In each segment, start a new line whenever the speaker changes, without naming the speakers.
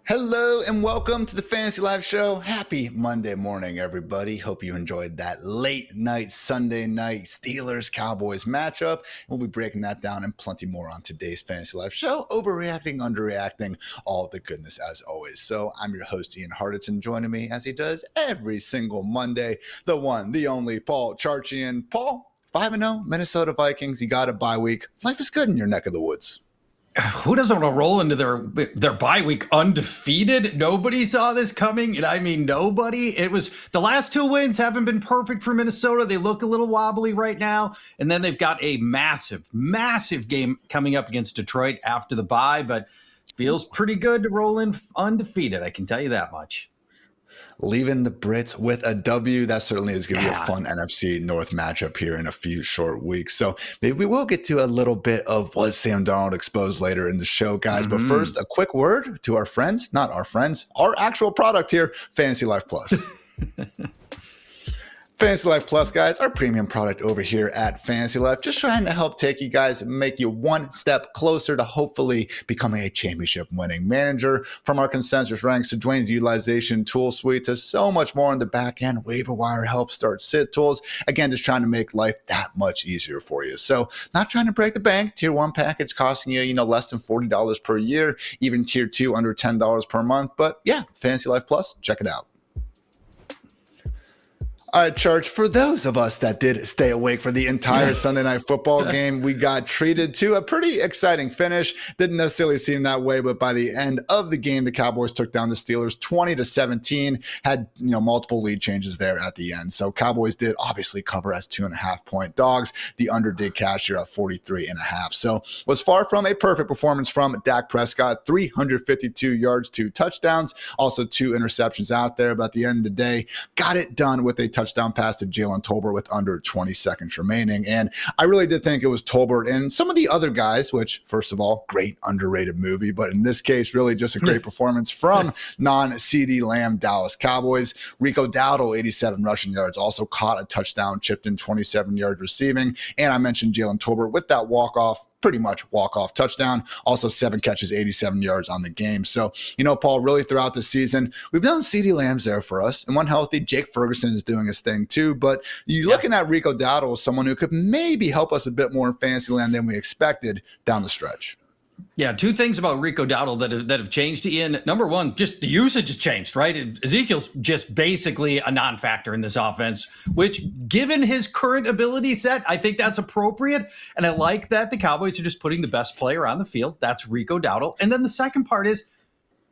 Hello and welcome to the Fantasy Life Show. Happy Monday morning, everybody. Hope you enjoyed that late night, Sunday night Steelers-Cowboys matchup. We'll be breaking that down and plenty more on today's Fantasy Life Show. Overreacting, underreacting, all the goodness as always. So I'm your host, Ian Hartitz, and joining me as he does every single Monday, the one, the only, Paul Charchian. Paul, 5-0, Minnesota Vikings. You got a bye week. Life is good in your neck of the woods.
Who doesn't want to roll into their bye week undefeated? Nobody saw this coming, and I mean nobody. It was the last two wins haven't been perfect for Minnesota. They look a little wobbly right now, and then they've got a massive game coming up against Detroit after the bye, but feels pretty good to roll in undefeated. I can tell you that much.
Leaving the Brits with a W. That certainly is going to be a fun NFC North matchup here in a few short weeks. So maybe we will get to a little bit of was Sam Darnold exposed later in the show, guys. But first, a quick word to our friends, not our friends, our actual product here, Fantasy Life Plus. Fantasy Life Plus, guys, our premium product over here at Fantasy Life, just trying to help take you guys and make you one step closer to hopefully becoming a championship winning manager. From our consensus ranks to Dwayne's utilization tool suite to so much more on the back end, waiver wire help, start sit tools. Again, just trying to make life that much easier for you. So not trying to break the bank. Tier 1 package costing you, less than $40 per year, even tier 2 under $10 per month. But yeah, Fantasy Life Plus, check it out. All right, Church, for those of us that did stay awake for the entire Sunday night football game, we got treated to a pretty exciting finish. Didn't necessarily seem that way, but by the end of the game, the Cowboys took down the Steelers 20-17, had multiple lead changes there at the end. So Cowboys did obviously cover as 2.5-point dogs. The under did cash here at 43.5. So was far from a perfect performance from Dak Prescott, 352 yards, 2 touchdowns, also 2 interceptions out there. But at the end of the day, got it done with a touchdown pass to Jalen Tolbert with under 20 seconds remaining. And I really did think it was Tolbert and some of the other guys, which, first of all, great underrated movie, but in this case, really just a great performance from non-CD Lamb Dallas Cowboys. Rico Dowdle, 87 rushing yards, also caught a touchdown, chipped in 27 yards receiving. And I mentioned Jalen Tolbert with that walk-off, pretty much walk-off touchdown. Also 7 catches, 87 yards on the game. So, Paul, really throughout the season, we've done CeeDee Lamb's there for us. And when healthy, Jake Ferguson is doing his thing too. But you're looking at Rico Dowdle as someone who could maybe help us a bit more in fantasy land than we expected down the stretch.
Yeah, 2 things about Rico Dowdle that have changed, Ian. Number one, just the usage has changed, right? Ezekiel's just basically a non-factor in this offense, which, given his current ability set, I think that's appropriate. And I like that the Cowboys are just putting the best player on the field. That's Rico Dowdle. And then the second part is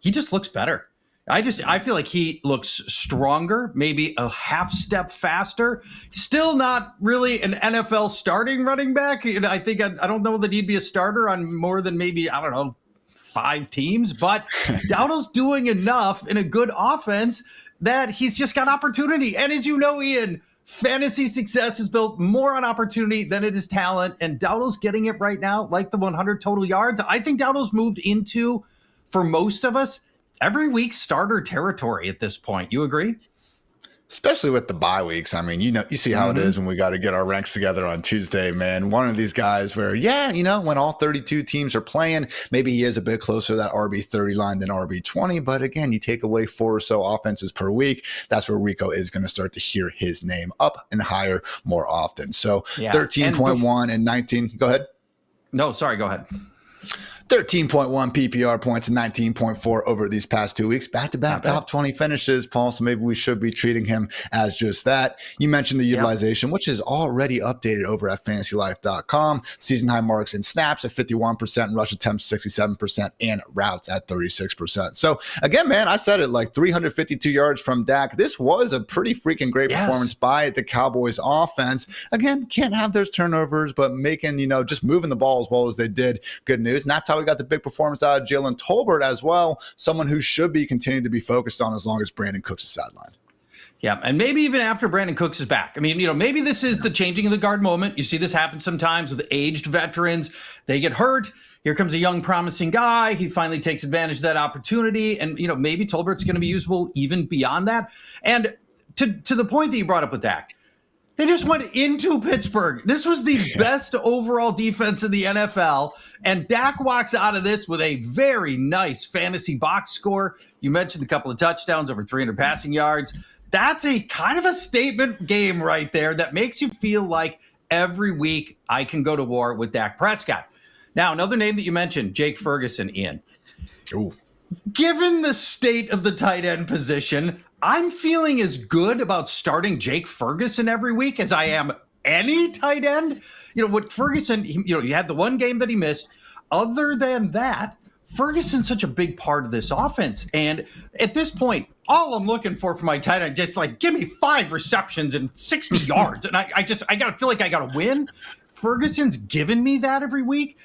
he just looks better. I feel like he looks stronger, maybe a half step faster. Still not really an NFL starting running back. I think I don't know that he'd be a starter on more than maybe, 5 teams, but Dowdle's doing enough in a good offense that he's just got opportunity. And as you know, Ian, fantasy success is built more on opportunity than it is talent. And Dowdle's getting it right now, like the 100 total yards. I think Dowdle's moved into, for most of us, every week starter territory at this point. You agree?
Especially with the bye weeks. I mean, you see how it is when we got to get our ranks together on Tuesday, man. One of these guys where, when all 32 teams are playing, maybe he is a bit closer to that RB30 line than RB20. But again, you take away 4 or so offenses per week. That's where Rico is going to start to hear his name up and higher more often. So 13.1 and 19. Go ahead.
No, sorry. Go ahead.
13.1 PPR points and 19.4 over these past 2 weeks. Back-to-back top 20 finishes, Paul, so maybe we should be treating him as just that. You mentioned the utilization, which is already updated over at FantasyLife.com. Season high marks and snaps at 51%, rush attempts 67%, and routes at 36%. So, again, man, I said it, like 352 yards from Dak. This was a pretty freaking great performance by the Cowboys offense. Again, can't have those turnovers, but making, just moving the ball as well as they did. Good news. And that's how we got the big performance out of Jalen Tolbert as well, someone who should be continuing to be focused on as long as Brandon Cooks is sidelined.
Yeah, and maybe even after Brandon Cooks is back. I mean, maybe this is the changing of the guard moment. You see this happen sometimes with aged veterans. They get hurt. Here comes a young, promising guy. He finally takes advantage of that opportunity. And, maybe Tolbert's going to be usable even beyond that. And to the point that you brought up with Dak, They just went into Pittsburgh. This was the best overall defense in the NFL. And Dak walks out of this with a very nice fantasy box score. You mentioned a couple of touchdowns, over 300 passing yards. That's a kind of a statement game right there that makes you feel like every week I can go to war with Dak Prescott. Now, another name that you mentioned, Jake Ferguson, Ian.
Ooh.
Given the state of the tight end position, I'm feeling as good about starting Jake Ferguson every week as I am any tight end. With Ferguson, you had the one game that he missed. Other than that, Ferguson's such a big part of this offense. And at this point, all I'm looking for my tight end, just like, give me 5 receptions and 60 yards. And I got to feel like I got to win. Ferguson's given me that every week.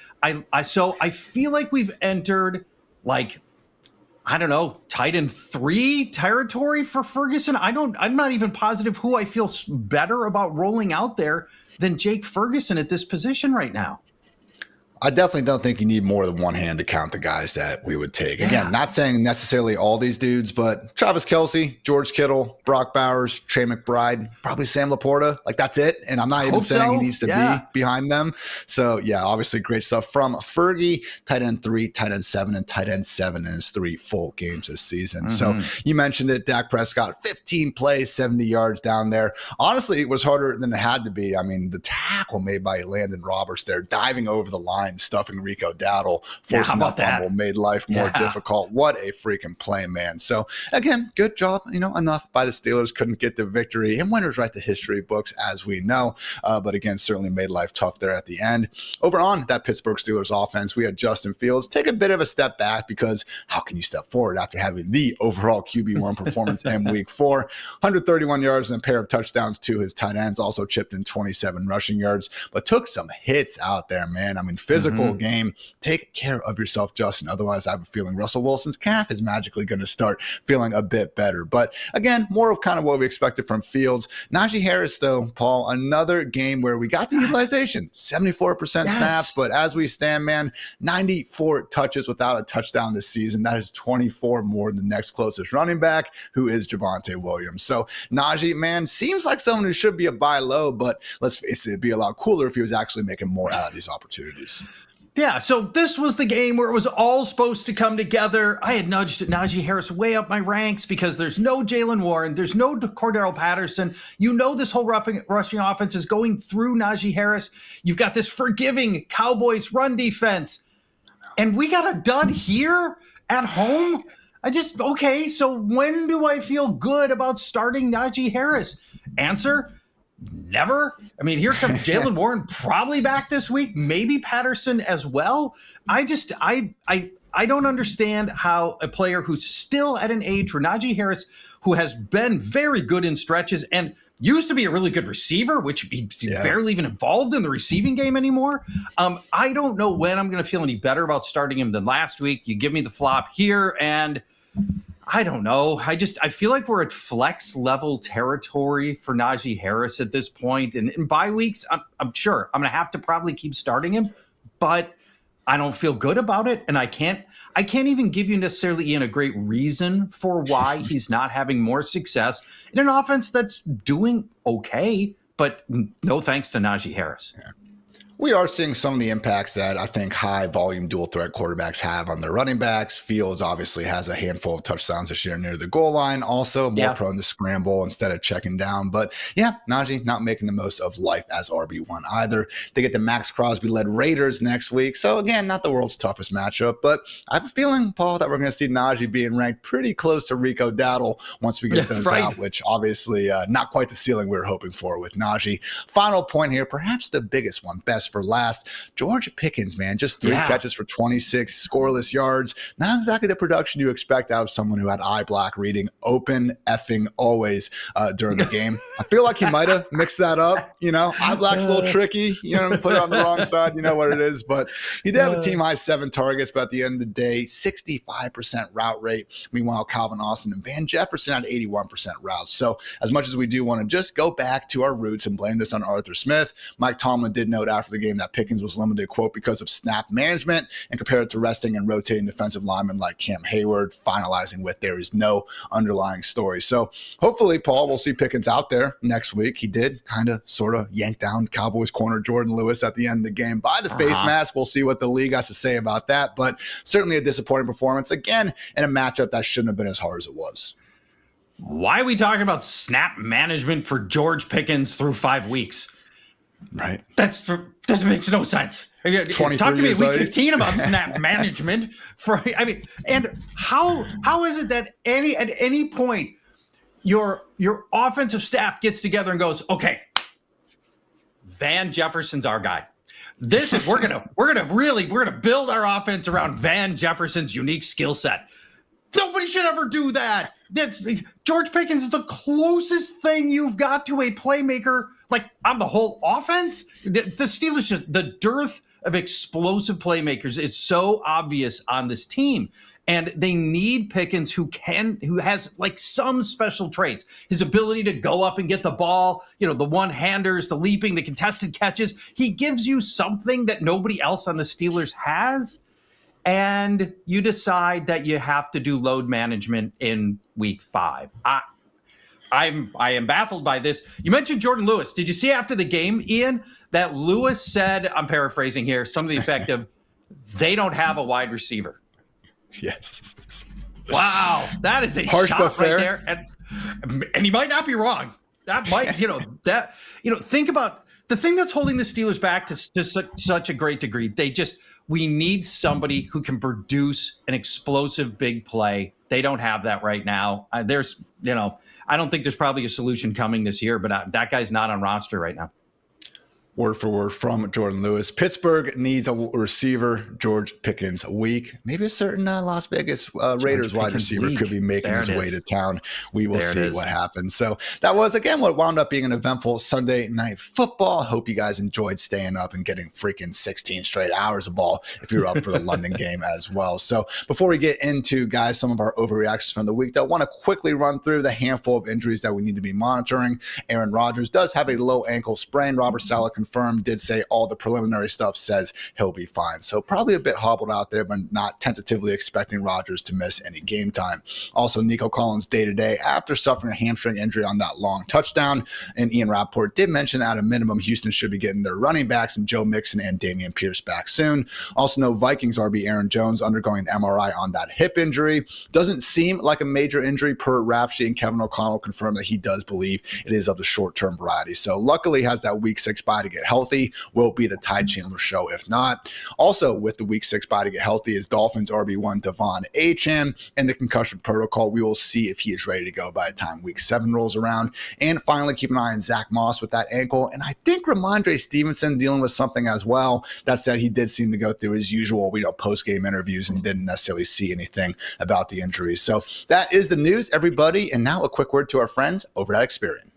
So I feel like we've entered tight end 3 territory for Ferguson. I'm not even positive who I feel better about rolling out there than Jake Ferguson at this position right now.
I definitely don't think you need more than one hand to count the guys that we would take. Again, not saying necessarily all these dudes, but Travis Kelce, George Kittle, Brock Bowers, Trey McBride, probably Sam Laporta. That's it. And I'm not even saying he needs to be behind them. So, obviously great stuff from Fergie, tight end 3, tight end 7, and tight end 7 in his 3 full games this season. So you mentioned it, Dak Prescott, 15 plays, 70 yards down there. Honestly, it was harder than it had to be. I mean, the tackle made by Landon Roberts there, diving over the line, stuffing Rico Dowdle, forcing that fumble, made life more difficult. What a freaking play, man. So again, good job, enough by the Steelers, couldn't get the victory, and winners write the history books, as we know, but again, certainly made life tough there at the end. Over on that Pittsburgh Steelers offense, we had Justin Fields take a bit of a step back, because how can you step forward after having the overall QB1 performance in week 4? 131 yards and a pair of touchdowns to his tight ends, also chipped in 27 rushing yards, but took some hits out there, man. I mean, physical game. Take care of yourself, Justin. Otherwise, I have a feeling Russell Wilson's calf is magically going to start feeling a bit better. But again, more of kind of what we expected from Fields. Najee Harris, though, Paul, another game where we got the utilization, 74% snaps, but as we stand, man, 94 touches without a touchdown this season. That is 24 more than the next closest running back, who is Javonte Williams. So Najee, man, seems like someone who should be a buy low, but let's face it, it'd be a lot cooler if he was actually making more out of these opportunities.
Yeah, so this was the game where it was all supposed to come together. I had nudged Najee Harris way up my ranks because there's no Jaylen Warren, there's no Cordero Patterson. This whole rushing offense is going through Najee Harris. You've got this forgiving Cowboys run defense. And we got a dud here at home? So when do I feel good about starting Najee Harris? Answer: never. I mean, here comes Jaylen Warren, probably back this week, maybe Patterson as well. I don't understand how a player who's still at an age where Najee Harris, who has been very good in stretches and used to be a really good receiver, which he's barely even involved in the receiving game anymore. I don't know when I'm going to feel any better about starting him than last week. You give me the flop here, and I don't know. I feel like we're at flex level territory for Najee Harris at this point. And in bye weeks, I'm sure I'm going to have to probably keep starting him, but I don't feel good about it. And I can't even give you necessarily, Ian, a great reason for why he's not having more success in an offense that's doing okay, but no thanks to Najee Harris.
Yeah. We are seeing some of the impacts that I think high volume dual threat quarterbacks have on their running backs. Fields obviously has a handful of touchdowns this year near the goal line, also more prone to scramble instead of checking down. But Najee not making the most of life as RB1 either. They get the Max Crosby-led Raiders next week. So again, not the world's toughest matchup, but I have a feeling, Paul, that we're going to see Najee being ranked pretty close to Rico Dowdle once we get those out, which obviously not quite the ceiling we were hoping for with Najee. Final point here, perhaps the biggest one, best for last. George Pickens, man, just 3 catches for 26 scoreless yards. Not exactly the production you expect out of someone who had eye black reading open effing always during the game. I feel like he might have mixed that up. Eye black's a little tricky. Put it on the wrong side. You know what it is. But he did have a team high 7 targets, but at the end of the day, 65% route rate. Meanwhile, Calvin Austin and Van Jefferson had 81% routes. So as much as we do want to just go back to our roots and blame this on Arthur Smith, Mike Tomlin did note after the game that Pickens was limited, quote, because of snap management, and compared it to resting and rotating defensive linemen like Cam Hayward, finalizing with there is no underlying story. So hopefully, Paul, we'll see Pickens out there next week. He did kind of sort of yank down Cowboys corner Jordan Lewis at the end of the game by the face mask. We'll see what the league has to say about that, but certainly a disappointing performance again in a matchup that shouldn't have been as hard as it was.
Why are we talking about snap management for George Pickens through 5 weeks?
Right.
That makes no sense. Talk to me at week 15 about snap management. And how is it that at any point your offensive staff gets together and goes, okay, Van Jefferson's our guy. This is we're gonna build our offense around Van Jefferson's unique skill set. Nobody should ever do that. George Pickens is the closest thing you've got to a playmaker, like on the whole offense. The Steelers, just the dearth of explosive playmakers is so obvious on this team. And they need Pickens who has like some special traits. His ability to go up and get the ball, the one-handers, the leaping, the contested catches. He gives you something that nobody else on the Steelers has. And you decide that you have to do load management in week 5. I am baffled by this. You mentioned Jordan Lewis. Did you see after the game, Ian, that Lewis said, I'm paraphrasing here, some of the effect of, they don't have a wide receiver.
Yes.
Wow. That is a
harsh
shot
but fair.
Right there. And he might not be wrong. That might, think about the thing that's holding the Steelers back to such a great degree. We need somebody who can produce an explosive big play. They don't have that right now. I don't think there's probably a solution coming this year, but that guy's not on roster right now.
Word for word from Jordan Lewis. Pittsburgh needs a receiver. George Pickens weak. Maybe a certain Las Vegas Raiders wide receiver could be making his way to town. We will see what happens. So that was, again, what wound up being an eventful Sunday night football. Hope you guys enjoyed staying up and getting freaking 16 straight hours of ball if you're up for the London game as well. So before we get into, guys, some of our overreactions from the week, I want to quickly run through the handful of injuries that we need to be monitoring. Aaron Rodgers does have a low ankle sprain. Robert Saleh confirmed, did say all the preliminary stuff says he'll be fine. So probably a bit hobbled out there, but not tentatively expecting Rodgers to miss any game time. Also, Nico Collins day-to-day after suffering a hamstring injury on that long touchdown. And Ian Rappaport did mention at a minimum Houston should be getting their running backs and Joe Mixon and Dameon Pierce back soon. Also, no Vikings RB Aaron Jones undergoing an MRI on that hip injury. Doesn't seem like a major injury per Rapshi, and Kevin O'Connell confirmed that he does believe it is of the short-term variety. So luckily has that week 6 bye to get healthy. Will be the Ty Chandler show if not. Also with the week 6 bye to get healthy is Dolphins RB1 Devon Achane in the concussion protocol. We will see if he is ready to go by the time week 7 rolls around. And finally, keep an eye on Zach Moss with that ankle. And I think Ramondre Stevenson dealing with something as well. That said, he did seem to go through his usual, post-game interviews and didn't necessarily see anything about the injuries. So that is the news, everybody. And now a quick word to our friends over at Experian.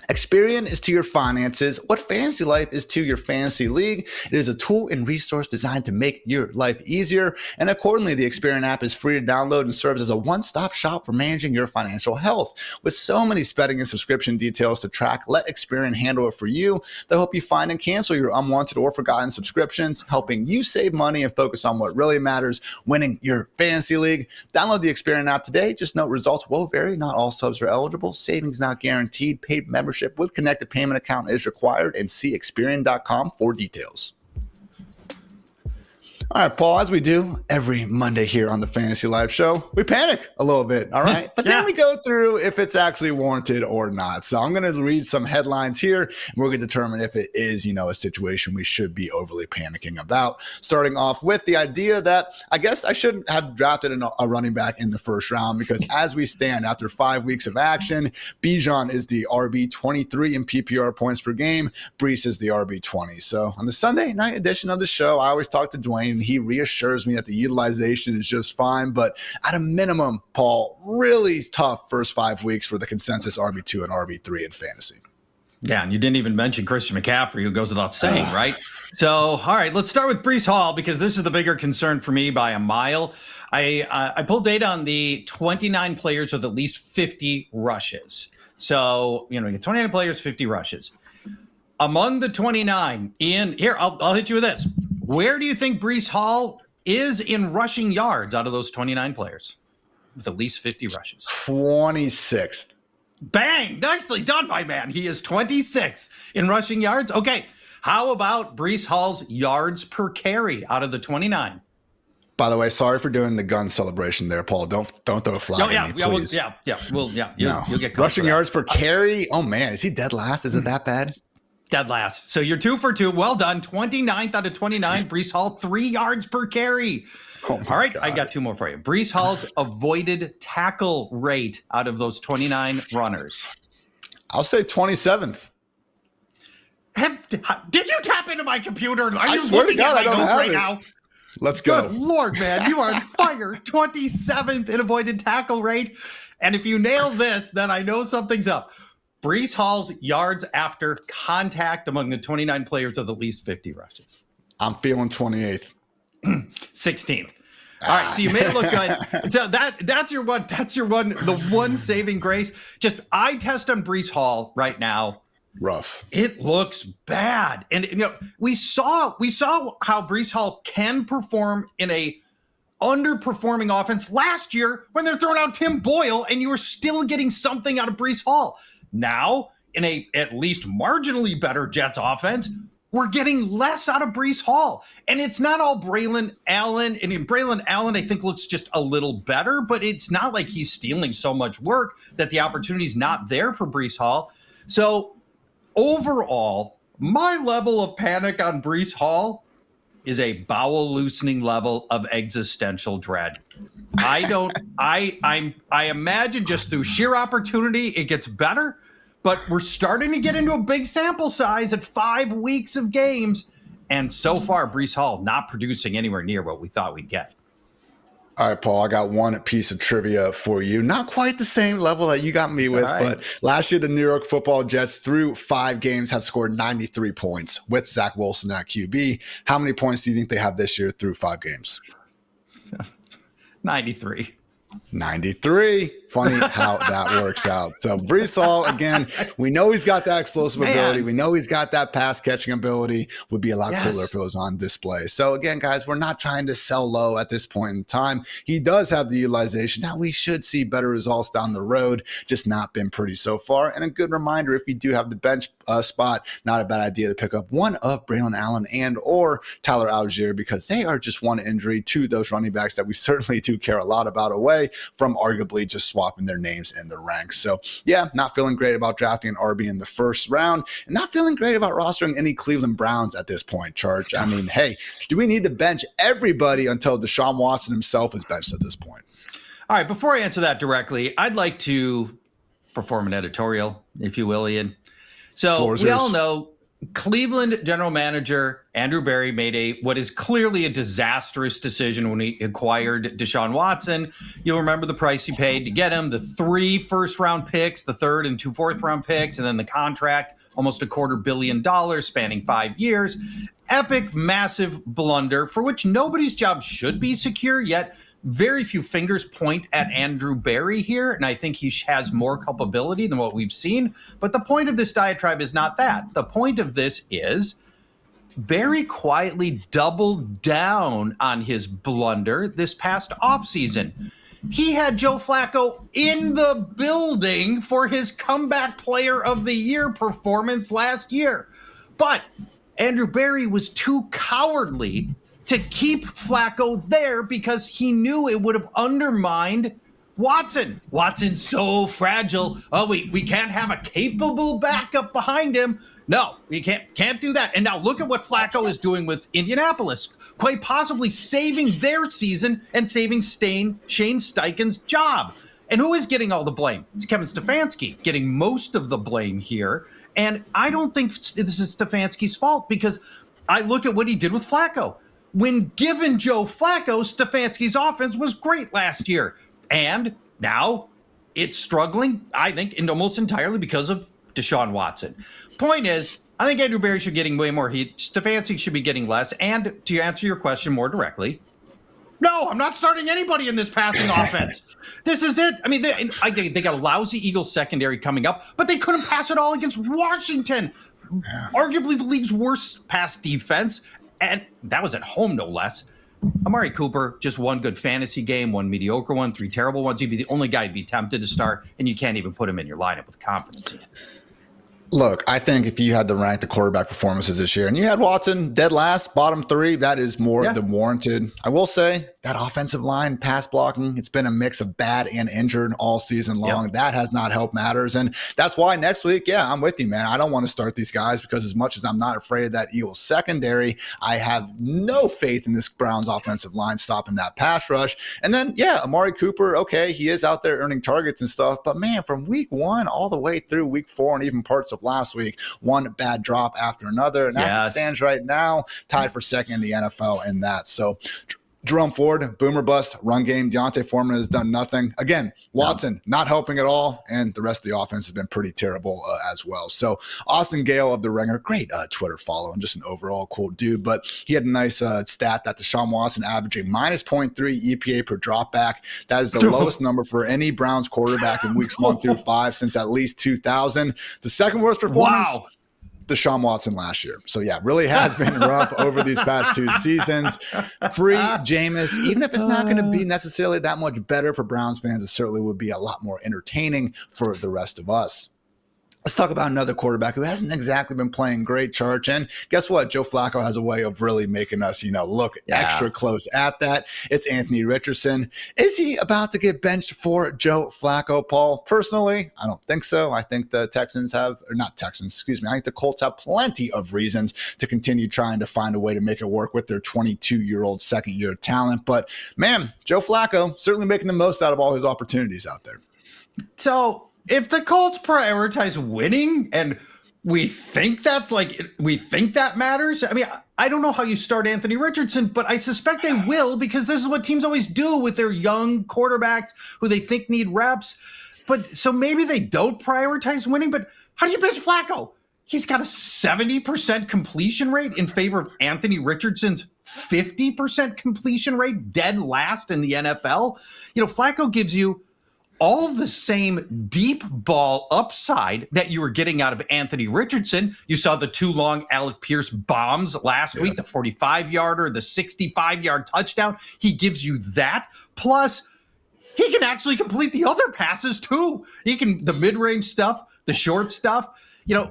Experian is to your finances what FantasyLife is to your fantasy league. It is a tool and resource designed to make your life easier. And accordingly, the Experian app is free to download and serves as a one-stop shop for managing your financial health. With so many spending and subscription details to track, let Experian handle it for you. They'll help you find and cancel your unwanted or forgotten subscriptions, helping you save money and focus on what really matters, winning your fantasy league. Download the Experian app today. Just note results will vary. Not all subs are eligible. Savings not guaranteed. Paid membership with connected payment account is required, and see Experian.com for details. All right, Paul, as we do every Monday here on the Fantasy Life Show, we panic a little bit, all right? But then we go through if it's actually warranted or not. So I'm going to read some headlines here, and we're going to determine if it is, a situation we should be overly panicking about. Starting off with the idea that I guess I shouldn't have drafted a running back in the first round, because as we stand after 5 weeks of action, Bijan is the RB23 in PPR points per game. Breece is the RB20. So on the Sunday night edition of the show, I always talk to Dwayne, and he reassures me that the utilization is just fine. But at a minimum, Paul, really tough first 5 weeks for the consensus RB2 and RB3 in fantasy.
Yeah, and you didn't even mention Christian McCaffrey, who goes without saying, right? So, all right, let's start with Breece Hall, because this is the bigger concern for me by a mile. I pulled data on the 29 players with at least 50 rushes. So, you get 29 players, 50 rushes. Among the 29, Ian, here, I'll hit you with this. Where do you think Breece Hall is in rushing yards out of those 29 players with at least 50 rushes?
26th.
Bang! Nicely done, my man. He is 26th in rushing yards. Okay, how about Breece Hall's yards per carry out of the 29?
By the way, sorry for doing the gun celebration there, Paul. Don't throw a flag at me, please.
You'll get caught
rushing yards per carry. Oh man, is he dead last? Is it that bad?
Dead last. So you're 2 for 2. Well done. 29th out of 29. Breece Hall, 3 yards per carry.
Oh
All right,
God.
I got 2 more for you. Breece Hall's avoided tackle rate out of those 29 runners.
I'll say 27th.
Did you tap into my computer? Are
I
you
swear to
looking
God,
at
I don't
my notes
have
right
it.
now?
Let's go.
Good Lord, man. You are on fire. 27th in avoided tackle rate. And if you nail this, then I know something's up. Breece Hall's yards after contact among the 29 players of at least 50 rushes.
I'm feeling 28th.
16th. All right, so you made it look good. So that's your one. That's your one. The one saving grace. Just eye test on Breece Hall right now.
Rough.
It looks bad, and we saw how Breece Hall can perform in a underperforming offense last year when they're throwing out Tim Boyle, and you were still getting something out of Breece Hall. Now, in a at least marginally better Jets offense, we're getting less out of Breece Hall. And it's not all Braylon Allen. And Braylon Allen, I think, looks just a little better, but it's not like he's stealing so much work that the opportunity's not there for Breece Hall. So overall, my level of panic on Breece Hall is a bowel loosening level of existential dread. I imagine just through sheer opportunity, it gets better, but we're starting to get into a big sample size at 5 weeks of games. And so far, Breece Hall not producing anywhere near what we thought we'd get.
All right, Paul, I got one piece of trivia for you. Not quite the same level that you got me with, but last year the New York Football Jets through 5 games have scored 93 points with Zach Wilson at QB. How many points do you think they have this year through 5 games?
93.
93. Funny how that works out. So Breece Hall, again, we know he's got that explosive ability. We know he's got that pass catching ability. Would be a lot cooler if it was on display. So again, guys, we're not trying to sell low at this point in time. He does have the utilization. Now we should see better results down the road. Just not been pretty so far. And a good reminder, if you do have the bench spot, not a bad idea to pick up one of Braylon Allen and or Tyler Algier, because they are just one injury to those running backs that we certainly do care a lot about away from arguably just swapping their names in the ranks. So yeah, not feeling great about drafting an RB in the first round, and not feeling great about rostering any Cleveland Browns at this point, Charch. I mean, hey, do we need to bench everybody until Deshaun Watson himself is benched at this point?
All right, before I answer that directly, I'd like to perform an editorial, if you will, Ian. So we all know Cleveland general manager Andrew Berry made what is clearly a disastrous decision when he acquired Deshaun Watson. You'll remember the price he paid to get him, the 3 first-round picks, the 3rd and 2 fourth-round picks, and then the contract, almost $250 million spanning 5 years. Epic, massive blunder for which nobody's job should be secure, yet very few fingers point at Andrew Berry here, and I think he has more culpability than what we've seen. But the point of this diatribe is not that. The point of this is Berry quietly doubled down on his blunder this past offseason. He had Joe Flacco in the building for his comeback player of the year performance last year. But Andrew Berry was too cowardly to keep Flacco there because he knew it would have undermined Watson. Watson's so fragile. Oh, we can't have a capable backup behind him. No, we can't do that. And now look at what Flacco is doing with Indianapolis, quite possibly saving their season and saving Shane Steichen's job. And who is getting all the blame? It's Kevin Stefanski getting most of the blame here. And I don't think this is Stefanski's fault, because I look at what he did with Flacco. When given Joe Flacco, Stefanski's offense was great last year. And now it's struggling, I think, and almost entirely because of Deshaun Watson. Point is, I think Andrew Berry should be getting way more heat. Stefanski should be getting less. And to answer your question more directly, no, I'm not starting anybody in this passing offense. This is it. I mean, they got a lousy Eagles secondary coming up, but they couldn't pass it all against Washington. arguably the league's worst pass defense, and that was at home, no less. Amari Cooper, just one good fantasy game, one mediocre one, 3 terrible ones. He'd be the only guy you'd be tempted to start, and you can't even put him in your lineup with confidence in it.
Look, I think if you had to rank the quarterback performances this year and you had Watson dead last, bottom 3, that is more than warranted. I will say that offensive line pass blocking, it's been a mix of bad and injured all season long. Yep. That has not helped matters. And that's why next week, I'm with you, man. I don't want to start these guys because as much as I'm not afraid of that Eagles secondary, I have no faith in this Browns offensive line stopping that pass rush. And then, Amari Cooper, okay, he is out there earning targets and stuff. But man, from week 1 all the way through week 4 and even parts of last week, one bad drop after another. And as it stands right now, tied for second in the NFL in that. So Jerome Ford, boomer bust, run game. Deontay Foreman has done nothing. Again, Watson not helping at all, and the rest of the offense has been pretty terrible as well. So Austin Gale of The Ringer, great Twitter follow and just an overall cool dude, but he had a nice stat that Deshaun Watson averaging minus 0.3 EPA per dropback. That is the lowest number for any Browns quarterback in weeks 1 through 5 since at least 2000. The second worst performance, Deshaun Watson last year. So really has been rough over these past 2 seasons. Free Jameis, even if it's not going to be necessarily that much better for Browns fans, it certainly would be a lot more entertaining for the rest of us. Let's talk about another quarterback who hasn't exactly been playing great, Charchian. Guess what? Joe Flacco has a way of really making us, look extra close at that. It's Anthony Richardson. Is he about to get benched for Joe Flacco, Paul? Personally, I don't think so. I think the I think the Colts have plenty of reasons to continue trying to find a way to make it work with their 22-year-old second-year talent. But, man, Joe Flacco certainly making the most out of all his opportunities out there.
So if the Colts prioritize winning and we think that matters, I mean, I don't know how you start Anthony Richardson, but I suspect they will because this is what teams always do with their young quarterbacks who they think need reps. But so maybe they don't prioritize winning, but how do you bench Flacco? He's got a 70% completion rate in favor of Anthony Richardson's 50% completion rate, dead last in the NFL. Flacco gives you all the same deep ball upside that you were getting out of Anthony Richardson. You saw the 2 long Alec Pierce bombs last week, the 45-yarder, the 65-yard touchdown. He gives you that. Plus, he can actually complete the other passes too. He can, the mid-range stuff, the short stuff.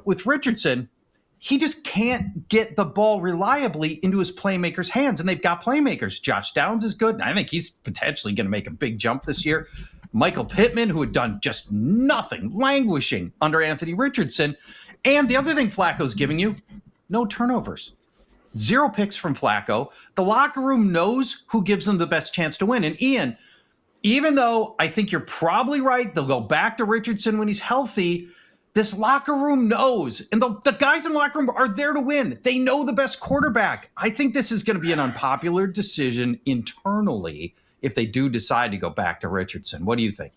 With Richardson, he just can't get the ball reliably into his playmakers' hands, and they've got playmakers. Josh Downs is good, and I think he's potentially going to make a big jump this year. Michael Pittman, who had done just nothing, languishing under Anthony Richardson. And the other thing Flacco's giving you, no turnovers. 0 picks from Flacco. The locker room knows who gives them the best chance to win. And Ian, even though I think you're probably right, they'll go back to Richardson when he's healthy, this locker room knows. And the guys in the locker room are there to win. They know the best quarterback. I think this is going to be an unpopular decision internally if they do decide to go back to Richardson. What do you think?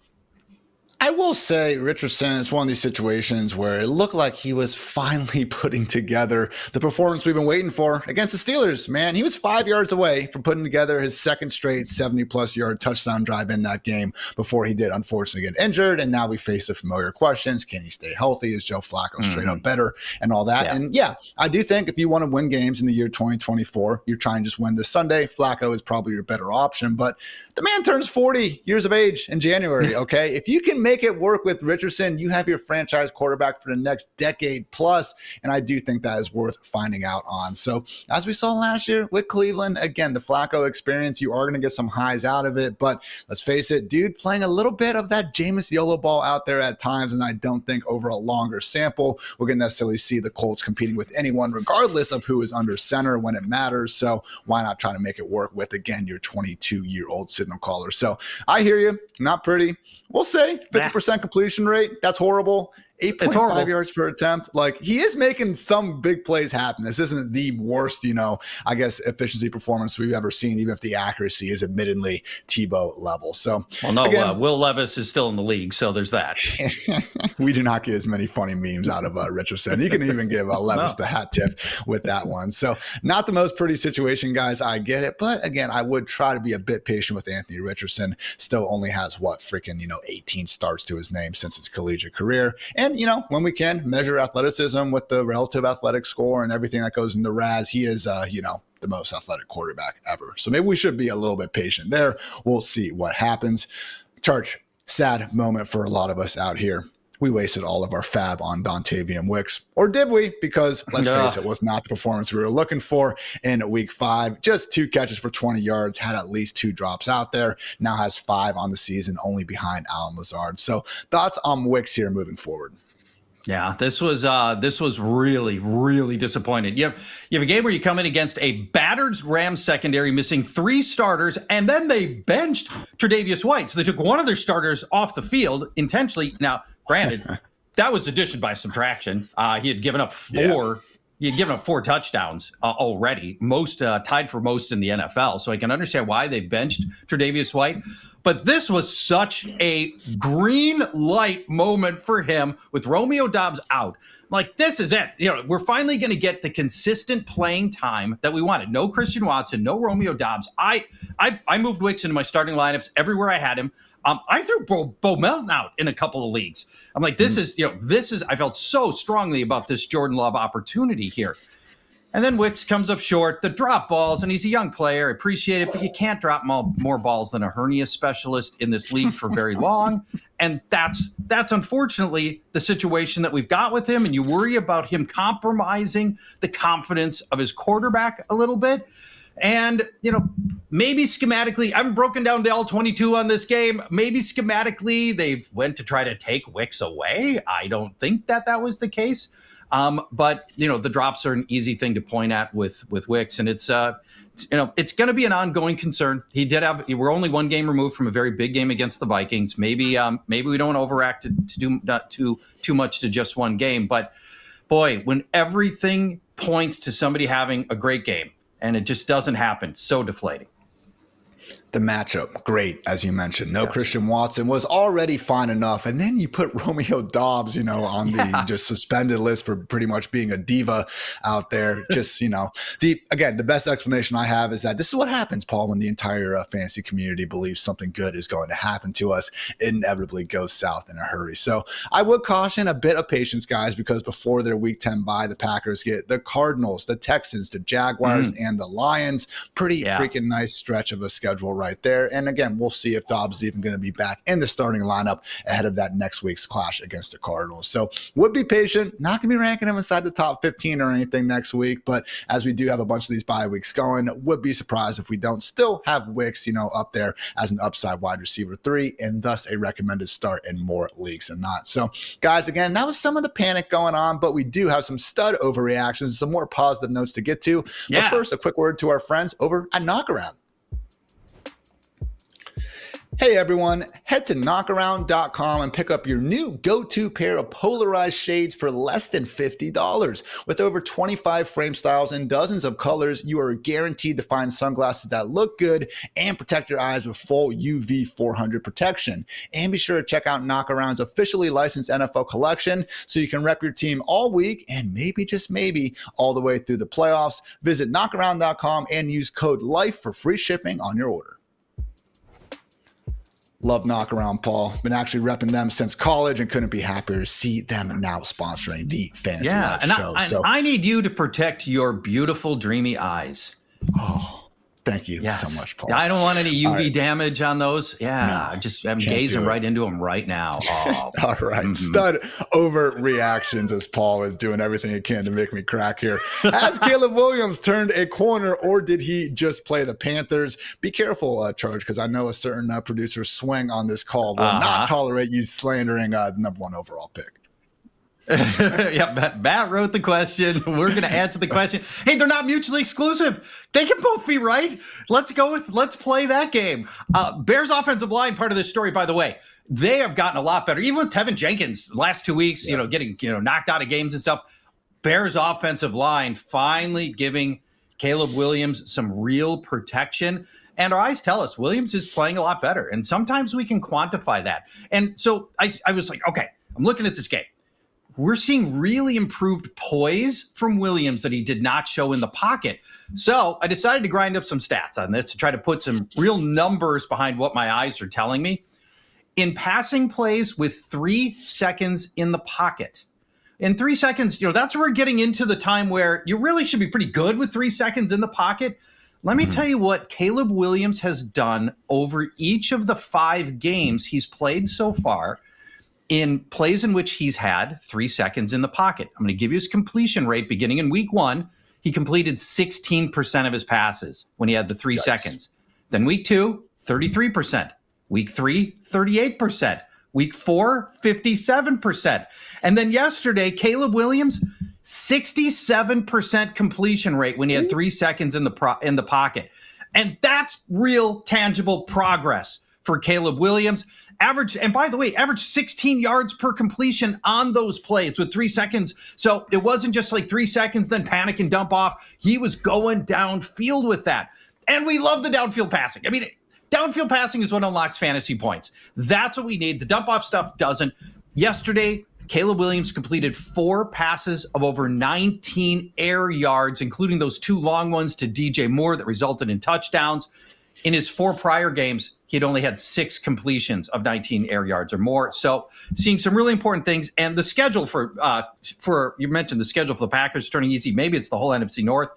I will say Richardson is one of these situations where it looked like he was finally putting together the performance we've been waiting for against the Steelers, man. He was 5 yards away from putting together his second straight 70-plus yard touchdown drive in that game before he did unfortunately get injured. And now we face the familiar questions. Can he stay healthy? Is Joe Flacco straight up better and all that? And I do think if you want to win games in the year 2024, you're trying to just win this Sunday. Flacco is probably your better option, but the man turns 40 years of age in January, okay? If you can make it work with Richardson, you have your franchise quarterback for the next decade plus, and I do think that is worth finding out on. So as we saw last year with Cleveland, again, the Flacco experience, you are going to get some highs out of it, but let's face it, dude, playing a little bit of that Jameis YOLO ball out there at times, and I don't think over a longer sample, we're going to necessarily see the Colts competing with anyone, regardless of who is under center when it matters. So why not try to make it work with, again, your 22-year-old signal caller? So I hear you. Not pretty. We'll say 50% completion rate. That's horrible. 8.5 yards per attempt. Like, he is making some big plays happen. This isn't the worst, efficiency performance we've ever seen, even if the accuracy is admittedly Tebow level. So,
again, Will Levis is still in the league, so there's that.
We do not get as many funny memes out of Richardson. You can even give Levis the hat tip with that one. So, not the most pretty situation, guys. I get it. But again, I would try to be a bit patient with Anthony Richardson. Still only has 18 starts to his name since his collegiate career. And And, when we can measure athleticism with the relative athletic score and everything that goes into RAS, he is, the most athletic quarterback ever. So maybe we should be a little bit patient there. We'll see what happens. Charge, sad moment for a lot of us out here. We wasted all of our fab on Dontayvion Wicks. Or did we? Because let's face it, was not the performance we were looking for in week 5. Just 2 catches for 20 yards, had at least 2 drops out there. Now has 5 on the season, only behind Allen Lazard. So thoughts on Wicks here moving forward?
Yeah, this was really, really disappointing. You have a game where you come in against a battered Rams secondary, missing 3 starters, and then they benched Tre'Davious White. So they took one of their starters off the field intentionally. Now, granted, that was addition by subtraction. He had given up 4. Yeah. He had given up 4 touchdowns already, most tied for most in the NFL. So I can understand why they benched Tre'Davious White. But this was such a green light moment for him with Romeo Doubs out. Like, this is it. We're finally going to get the consistent playing time that we wanted. No Christian Watson, no Romeo Doubs. I moved Wicks into my starting lineups everywhere I had him. I threw Bo Melton out in a couple of leagues. I'm like, this is, I felt so strongly about this Jordan Love opportunity here. And then Wicks comes up short, the drop balls, and he's a young player. I appreciate it, but you can't drop more balls than a hernia specialist in this league for very long. And that's unfortunately the situation that we've got with him. And you worry about him compromising the confidence of his quarterback a little bit. And, maybe schematically, I haven't broken down the all 22 on this game. Maybe schematically they went to try to take Wicks away. I don't think that was the case. But the drops are an easy thing to point at with Wicks, and it's going to be an ongoing concern. We're only 1 game removed from a very big game against the Vikings. Maybe we don't overact to do not too much to just 1 game. But boy, when everything points to somebody having a great game and it just doesn't happen, so deflating.
The matchup, great, as you mentioned. No
Yes.
Christian Watson was already fine enough. And then you put Romeo Doubs, on the just suspended list for pretty much being a diva out there. Just, the best explanation I have is that this is what happens, Paul, when the entire fantasy community believes something good is going to happen to us. It inevitably goes south in a hurry. So I would caution a bit of patience, guys, because before their week 10 bye, the Packers get the Cardinals, the Texans, the Jaguars, and the Lions. Pretty freaking nice stretch of a schedule right there. And again, we'll see if Dobbs is even going to be back in the starting lineup ahead of that next week's clash against the Cardinals. So would be patient, not going to be ranking him inside the top 15 or anything next week. But as we do have a bunch of these bye weeks going, would be surprised if we don't still have Wicks, up there as an upside wide receiver 3 and thus a recommended start in more leagues than not. So guys, again, that was some of the panic going on, but we do have some stud overreactions, some more positive notes to get to. But first, a quick word to our friends over at Knockaround. Hey everyone, head to knockaround.com and pick up your new go-to pair of polarized shades for less than $50. With over 25 frame styles and dozens of colors, you are guaranteed to find sunglasses that look good and protect your eyes with full UV 400 protection. And be sure to check out Knockaround's officially licensed NFL collection so you can rep your team all week and maybe, just maybe, all the way through the playoffs. Visit knockaround.com and use code LIFE for free shipping on your order. Love Knockaround, Paul. Been actually repping them since college and couldn't be happier to see them now sponsoring the Fantasy Life show.
I need you to protect your beautiful, dreamy eyes.
Oh, thank you so much, Paul.
I don't want any UV damage on those. I'm gazing right into them right now. Oh.
All right. Stud overreactions as Paul is doing everything he can to make me crack here. Has Caleb Williams turned a corner or did he just play the Panthers? Be careful, Charge, because I know a certain producer swing on this call will not tolerate you slandering the number 1 overall pick.
Matt wrote the question. We're going to answer the question. Hey, they're not mutually exclusive. They can both be right. Let's play that game. Bears offensive line, part of this story, by the way, they have gotten a lot better. Even with Tevin Jenkins the last 2 weeks, getting, knocked out of games and stuff. Bears offensive line finally giving Caleb Williams some real protection. And our eyes tell us Williams is playing a lot better. And sometimes we can quantify that. And so I was like, okay, I'm looking at this game. We're seeing really improved poise from Williams that he did not show in the pocket. So I decided to grind up some stats on this to try to put some real numbers behind what my eyes are telling me. in passing plays with 3 seconds in the pocket. In 3 seconds, that's where we're getting into the time where you really should be pretty good with 3 seconds in the pocket. Let me tell you what Caleb Williams has done over each of the 5 games he's played so far in plays in which he's had 3 seconds in the pocket. I'm going to give you his completion rate beginning in week 1. He completed 16% of his passes when he had the 3 seconds. Then week 2, 33%. Week 3, 38%. Week 4, 57%. And then yesterday, Caleb Williams, 67% completion rate when he had 3 seconds in the pocket. And that's real tangible progress for Caleb Williams. Average 16 yards per completion on those plays with 3 seconds. So it wasn't just like 3 seconds, then panic and dump off. He was going downfield with that. And we love the downfield passing. I mean, downfield passing is what unlocks fantasy points. That's what we need. The dump off stuff doesn't. Yesterday, Caleb Williams completed 4 passes of over 19 air yards, including those 2 long ones to DJ Moore that resulted in touchdowns. In his 4 prior games, he had only had 6 completions of 19 air yards or more. So seeing some really important things. And the schedule for you mentioned the schedule for the Packers turning easy. Maybe it's the whole NFC North.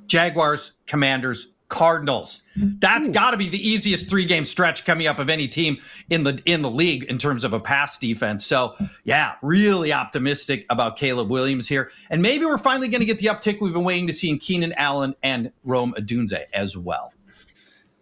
Jaguars, Commanders, Cardinals. That's got to be the easiest 3-game stretch coming up of any team in the league in terms of a pass defense. So, yeah, really optimistic about Caleb Williams here. And maybe we're finally going to get the uptick we've been waiting to see in Keenan Allen and Rome Odunze as well.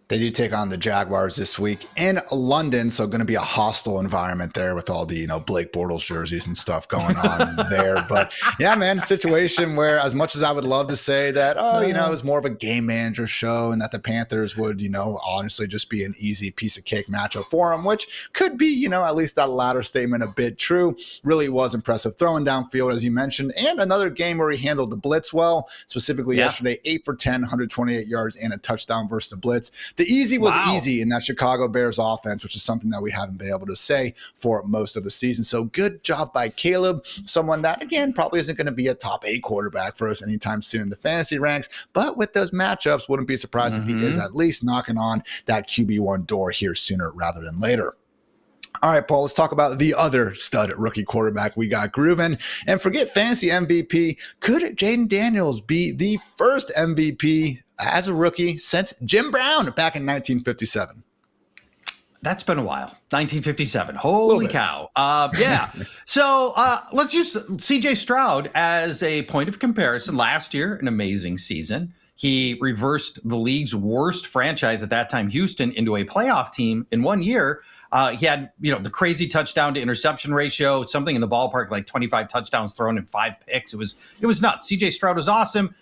They do take on the Jaguars this week in London, so going to be a hostile environment there with all the, Blake Bortles jerseys and stuff going on there. But yeah, man, situation where as much as I would love to say that, it was more of a game manager show and that the Panthers would, honestly just be an easy piece of cake matchup for them, which could be, at least that latter statement a bit true. Really was impressive throwing downfield, as you mentioned, and another game where he handled the blitz well, specifically yesterday, 8 for 10, 128 yards and a touchdown versus the blitz. The easy was easy in that Chicago Bears offense, which is something that we haven't been able to say for most of the season. So good job by Caleb, someone that, again, probably isn't going to be a top 8 quarterback for us anytime soon in the fantasy ranks. But with those matchups, wouldn't be surprised if he is at least knocking on that QB1 door here sooner rather than later. All right, Paul, let's talk about the other stud rookie quarterback we got grooving. And forget fantasy MVP. Could Jayden Daniels be the first MVP as a rookie since Jim Brown back in 1957?
That's been a while. 1957. Holy cow. Yeah. So let's use CJ Stroud as a point of comparison. Last year, an amazing season. He reversed the league's worst franchise at that time, Houston, into a playoff team in 1 year. He had, the crazy touchdown to interception ratio, something in the ballpark, like 25 touchdowns thrown and 5 picks. It was nuts. CJ Stroud was awesome.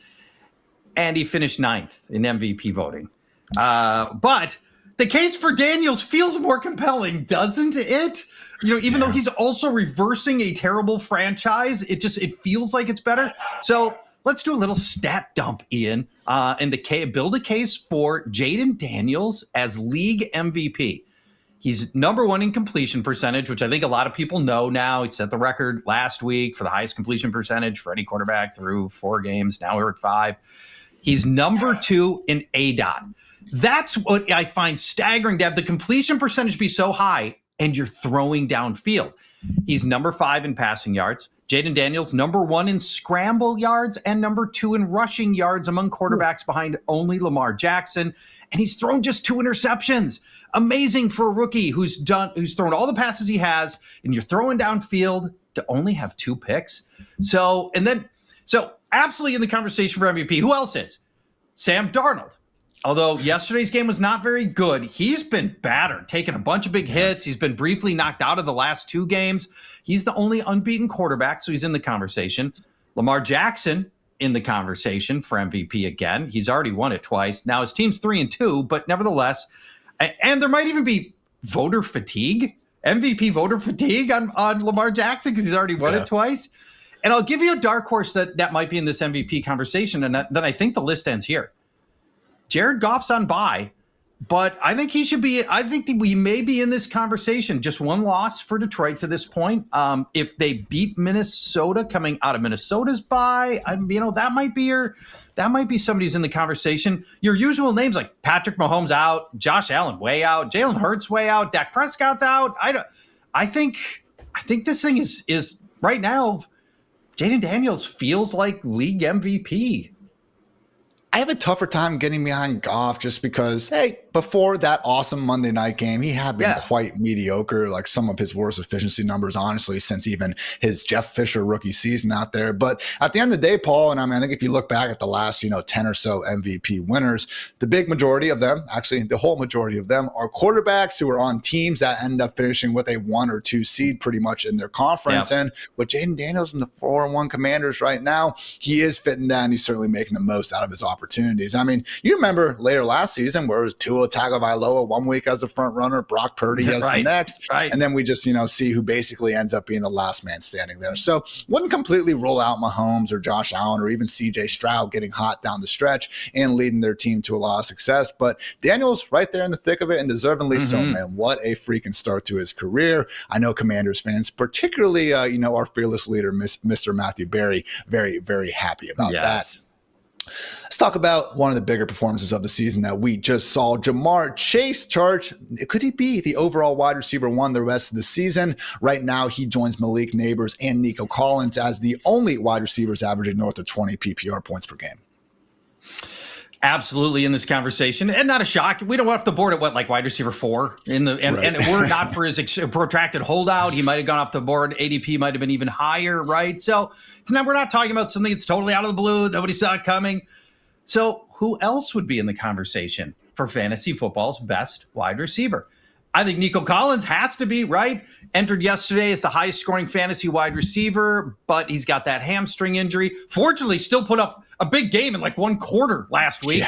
And he finished 9th in MVP voting. But the case for Daniels feels more compelling, doesn't it? Even though he's also reversing a terrible franchise, it feels like it's better. So let's do a little stat dump, Ian, and build a case for Jayden Daniels as league MVP. He's number 1 in completion percentage, which I think a lot of people know now. He set the record last week for the highest completion percentage for any quarterback through 4 games. Now we're at 5. He's number 2 in ADOT. That's what I find staggering, to have the completion percentage be so high and you're throwing downfield. He's number 5 in passing yards. Jayden Daniels, number 1 in scramble yards and number 2 in rushing yards among quarterbacks behind only Lamar Jackson. And he's thrown just 2 interceptions. Amazing for a rookie who's thrown all the passes he has, and you're throwing downfield to only have 2 picks. So absolutely in the conversation for MVP. Who else is? Sam Darnold. Although yesterday's game was not very good, he's been battered, taking a bunch of big hits. He's been briefly knocked out of the last 2 games. He's the only unbeaten quarterback, so he's in the conversation. Lamar Jackson in the conversation for MVP again. He's already won it twice. Now his team's 3-2, but nevertheless, and there might even be voter fatigue, MVP voter fatigue on Lamar Jackson because he's already won it twice. And I'll give you a dark horse that might be in this MVP conversation, and then I think the list ends here. Jared Goff's on bye. But I think he should be. I think that we may be in this conversation. Just one loss for Detroit to this point. If they beat Minnesota coming out of Minnesota's bye, that might be somebody who's in the conversation. Your usual names like Patrick Mahomes out, Josh Allen way out, Jalen Hurts way out, Dak Prescott's out. I think this thing is right now. Jayden Daniels feels like league MVP.
I have a tougher time getting behind Goff just because, hey, before that awesome Monday night game, he had been quite mediocre, like some of his worst efficiency numbers, honestly, since even his Jeff Fisher rookie season out there. But at the end of the day, Paul, and I think if you look back at the last, 10 or so MVP winners, the big majority of them, actually the whole majority of them, are quarterbacks who are on teams that end up finishing with a 1 or 2 seed pretty much in their conference. And with Jayden Daniels and the 4-1 Commanders right now, he is fitting down. He's certainly making the most out of his opportunities. You remember later last season where it was Tua Tagovailoa 1 week as a front runner, Brock Purdy as the next, and then we just see who basically ends up being the last man standing there. So wouldn't completely rule out Mahomes or Josh Allen or even CJ Stroud getting hot down the stretch and leading their team to a lot of success. But Daniels right there in the thick of it, and deservingly so, man. What a freaking start to his career. I know Commanders fans, particularly our fearless leader, Mr. Matthew Berry, very, very happy about that. Let's talk about one of the bigger performances of the season that we just saw. Jamar Chase, could he be the overall wide receiver 1 the rest of the season? Right now, he joins Malik Neighbors and Nico Collins as the only wide receivers averaging north of 20 PPR points per game.
Absolutely in this conversation, and not a shock. We don't off the board at wide receiver 4 and we're not for his protracted holdout. He might have gone off the board. ADP might have been even higher, right? So we're not talking about something that's totally out of the blue. Nobody saw it coming. So who else would be in the conversation for fantasy football's best wide receiver? I think Nico Collins has to be, right? Entered yesterday as the highest scoring fantasy wide receiver, but he's got that hamstring injury. Fortunately, still put up a big game in 1 quarter last week.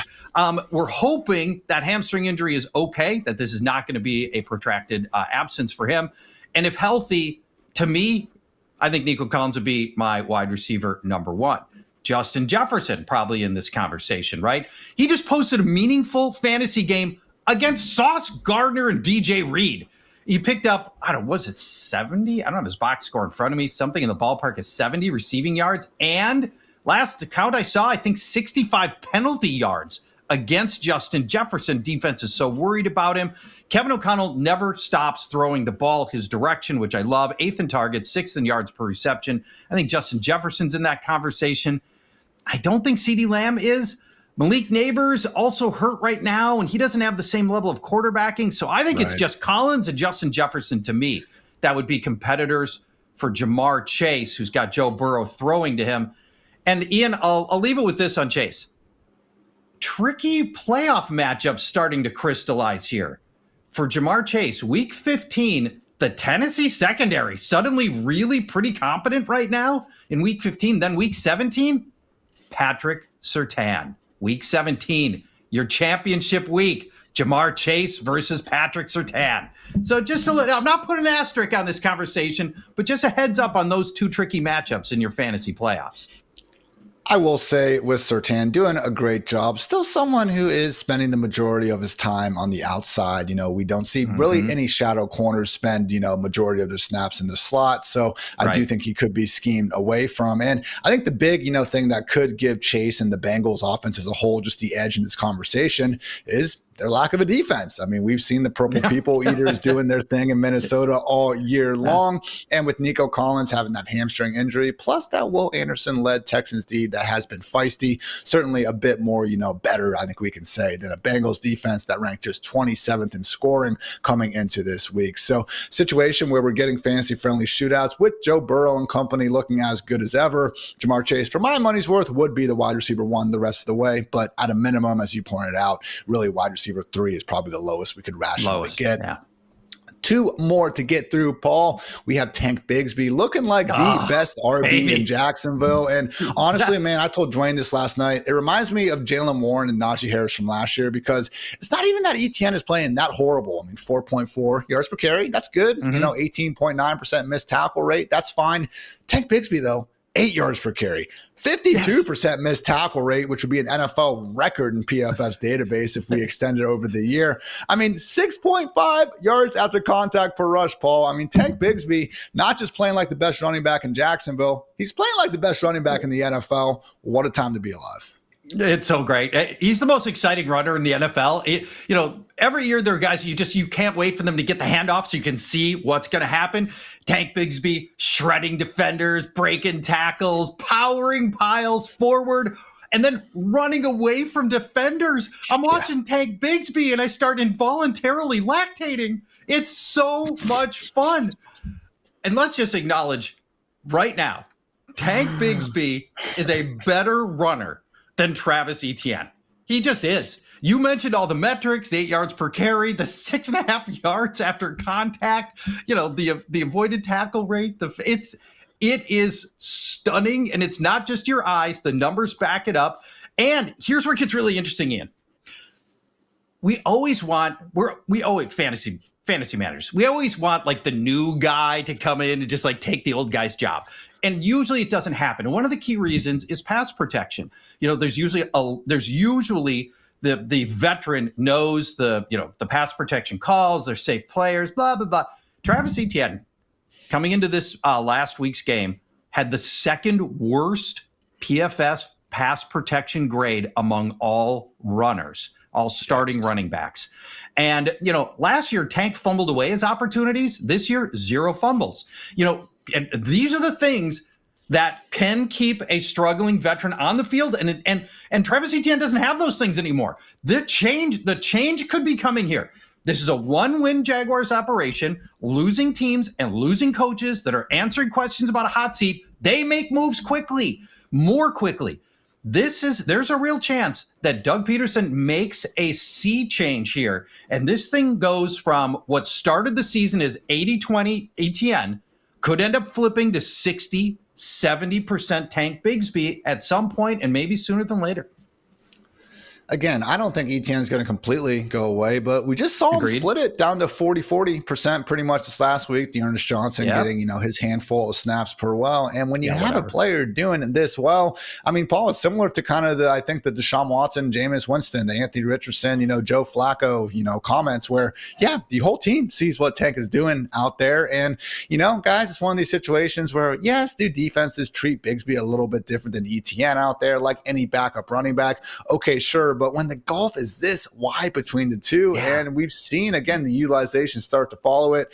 We're hoping that hamstring injury is okay, that this is not going to be a protracted absence for him. And if healthy, to me, I think Nico Collins would be my wide receiver number 1. Justin Jefferson, probably in this conversation, right? He just posted a meaningful fantasy game against Sauce Gardner and DJ Reed. He picked up, was it 70? I don't have his box score in front of me. Something in the ballpark of 70 receiving yards. And last count I saw, I think 65 penalty yards against Justin Jefferson. Defense is so worried about him. Kevin O'Connell never stops throwing the ball his direction, which I love. 8th in targets, 6th in yards per reception. I think Justin Jefferson's in that conversation. I don't think CeeDee Lamb is. Malik Neighbors also hurt right now, and he doesn't have the same level of quarterbacking. So I think it's just Collins and Justin Jefferson to me that would be competitors for Jamar Chase, who's got Joe Burrow throwing to him. And Ian, I'll leave it with this on Chase. Tricky playoff matchups starting to crystallize here. For Jamar Chase, week 15, the Tennessee secondary suddenly really pretty competent right now in week 15. Then week 17, Patrick Surtain. Week 17, your championship week, Jamar Chase versus Patrick Surtain. So just I'm not putting an asterisk on this conversation, but just a heads up on those 2 tricky matchups in your fantasy playoffs.
I will say with Surtain doing a great job, still someone who is spending the majority of his time on the outside. We don't see really any shadow corners spend, majority of their snaps in the slot. So I do think he could be schemed away from. And I think the big, thing that could give Chase and the Bengals offense as a whole just the edge in this conversation is their lack of a defense. We've seen the Purple People Eaters doing their thing in Minnesota all year long. And with Nico Collins having that hamstring injury, plus that Will Anderson-led Texans D that has been feisty, certainly a bit more, better, I think we can say, than a Bengals defense that ranked just 27th in scoring coming into this week. So situation where we're getting fantasy-friendly shootouts with Joe Burrow and company looking as good as ever. Jamar Chase, for my money's worth, would be the wide receiver 1 the rest of the way. But at a minimum, as you pointed out, really wide receiver 3 is probably the lowest we could rationally get. Yeah. 2 more to get through, Paul. We have Tank Bigsby looking like the best RB in Jacksonville. And honestly, man, I told Dwayne this last night. It reminds me of Jaylen Warren and Najee Harris from last year because it's not even that ETN is playing that horrible. 4.4 yards per carry. That's good. 18.9% missed tackle rate. That's fine. Tank Bigsby, though, 8 yards per carry. 52% missed tackle rate, which would be an NFL record in PFF's database if we extend it over the year. I mean, 6.5 yards after contact per rush, Paul. I mean, Tank Bigsby, not just playing like the best running back in Jacksonville, he's playing like the best running back in the NFL. What a time to be alive.
It's so great. He's the most exciting runner in the NFL. Every year there are guys you can't wait for them to get the handoff so you can see what's going to happen. Tank Bigsby shredding defenders, breaking tackles, powering piles forward, and then running away from defenders. I'm watching Tank Bigsby and I start involuntarily lactating. It's so much fun. And let's just acknowledge right now, Tank Bigsby is a better runner than Travis Etienne. He just is. You mentioned all the metrics, the 8 yards per carry, the 6.5 yards after contact, the avoided tackle rate. It is stunning, and it's not just your eyes. The numbers back it up. And here's where it gets really interesting, Ian. We always fantasy managers. We always want like the new guy to come in and just like take the old guy's job. And usually it doesn't happen. And one of the key reasons is pass protection. There's usually the veteran knows the pass protection calls, they're safe players, blah, blah, blah. Travis Etienne, coming into this last week's game, had the second worst PFS pass protection grade among all runners, all starting running backs. And, last year, Tank fumbled away his opportunities. This year, 0 fumbles. And these are the things that can keep a struggling veteran on the field. And Travis Etienne doesn't have those things anymore. The change could be coming here. This is a 1-win Jaguars operation, losing teams and losing coaches that are answering questions about a hot seat. They make moves quickly, more quickly. There's a real chance that Doug Peterson makes a sea change here. And this thing goes from what started the season as 80-20 Etienne, could end up flipping to 60, 70% Tank Bigsby at some point, and maybe sooner than later.
Again, I don't think Etienne's going to completely go away, but we just saw him split it down to 40% pretty much this last week. Dearness Johnson getting, his handful of snaps per well. And when you have a player doing this well, I mean, Paul, is similar to kind of the Deshaun Watson, Jameis Winston, the Anthony Richardson, Joe Flacco, comments where, the whole team sees what Tank is doing out there. And, guys, it's one of these situations where, yes, do defenses treat Bigsby a little bit different than Etienne out there, like any backup running back? Okay, sure. But when the gulf is this wide between the two, and we've seen, again, the utilization start to follow it.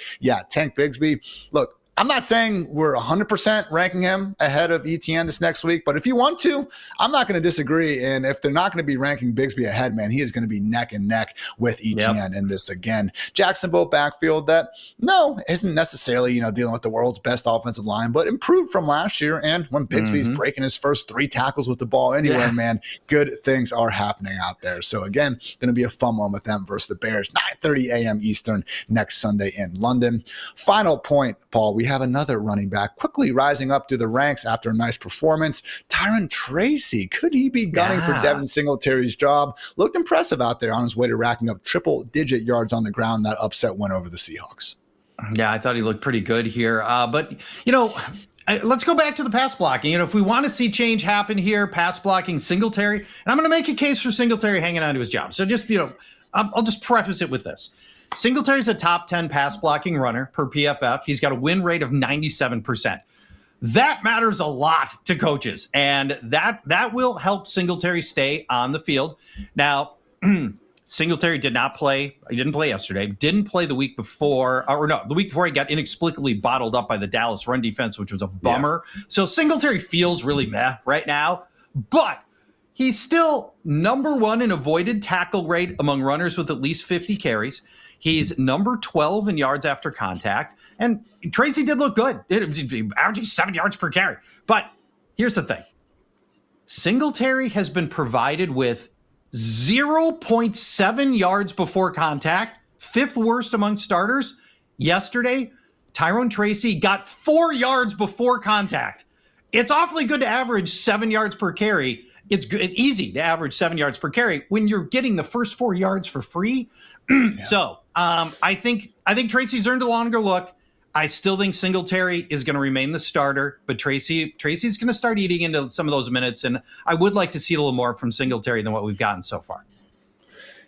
Tank Bigsby, look, I'm not saying we're 100% ranking him ahead of Etienne this next week, but if you want to, I'm not going to disagree. And if they're not going to be ranking Bigsby ahead, man, he is going to be neck and neck with Etienne in this again. Jacksonville backfield that, isn't necessarily, dealing with the world's best offensive line, but improved from last year. And when Bigsby's breaking his first 3 tackles with the ball anywhere, man, good things are happening out there. So again, going to be a fun one with them versus the Bears, 9:30 a.m. Eastern next Sunday in London. Final point, Paul, we have another running back quickly rising up through the ranks after a nice performance. Tyrone Tracy, could he be gunning for Devin Singletary's job? Looked impressive out there on his way to racking up triple-digit yards on the ground. That upset win over the Seahawks.
Yeah, I thought he looked pretty good here. But let's go back to the pass blocking. If we want to see change happen here, pass blocking Singletary, and I'm going to make a case for Singletary hanging on to his job. So just, I'll just preface it with this. Singletary's a top 10 pass blocking runner per PFF. He's got a win rate of 97%. That matters a lot to coaches, and that will help Singletary stay on the field. Now, Singletary did not play. He didn't play yesterday. Didn't play the week before. The week before he got inexplicably bottled up by the Dallas run defense, which was a bummer. So Singletary feels really meh right now, but he's still number 1 in avoided tackle rate among runners with at least 50 carries. He's number 12 in yards after contact. And Tracy did look good. Averaging 7 yards per carry. But here's the thing. Singletary has been provided with 0.7 yards before contact, 5th worst among starters. Yesterday, Tyrone Tracy got 4 yards before contact. It's awfully good to average 7 yards per carry. It's easy to average 7 yards per carry when you're getting the first 4 yards for free. So I think Tracy's earned a longer look. I still think Singletary is going to remain the starter, but Tracy's going to start eating into some of those minutes, and I would like to see a little more from Singletary than what we've gotten so far.